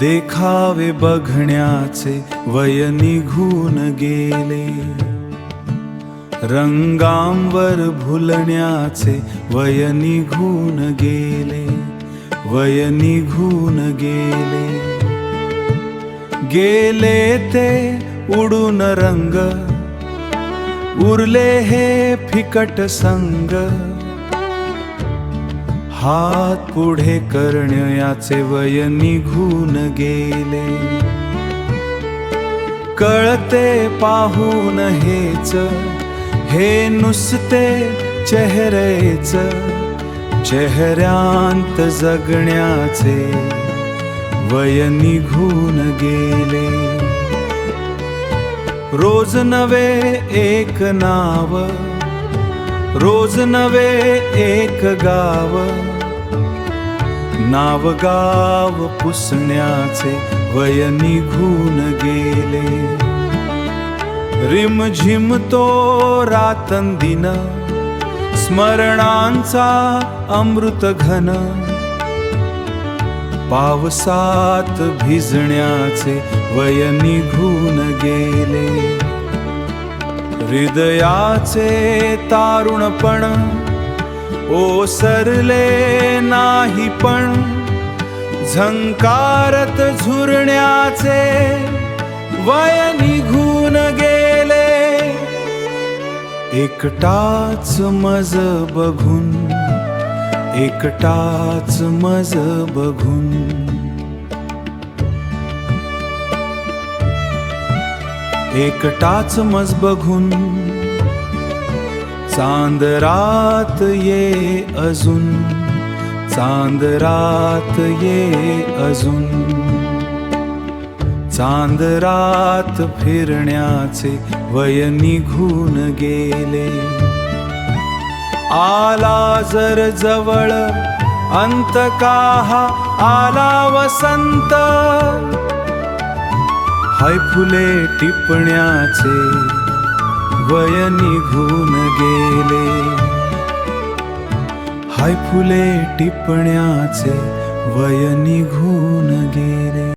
देखावे बघण्याचे वय निघून गेले, रंगांवर भुलण्याचे वय निघून गेले, वय निघून गेले. गेले ते उडून रंग, उरले हे फिकट संग. हात पुढे करण्याचे वय निघून गेले. कळते पाहून हेच, हे नुसते चेहरेच, चेहऱ्यांत जगण्याचे वय निघून गेले. रोज नवे एक नाव, रोज नवे एक गाव. नाव गाव पुसण्याचे वय निघून गेले. रिमझिम तो रातंदिन, स्मरणांचा अमृत घन. पावसात भिजण्याचे वय निघून गेले. हृदयाचे तारुणपण ओसरले नाही पण, झंकारत झुरण्याचे वय निघून गेले. एकटाच मज बघून, एकटाच मज बघून. एकटाच मज बघून चांद रात ये अजून, चांद रात ये अजून. चांद रात फिरण्याचे वय निघून गेले. आला जर जवळ अंत काहा आला वसंत. हाय फुले टिपण्याचे वय निघून गेले. हाय फुले टिपण्याचे वय निघून गेले.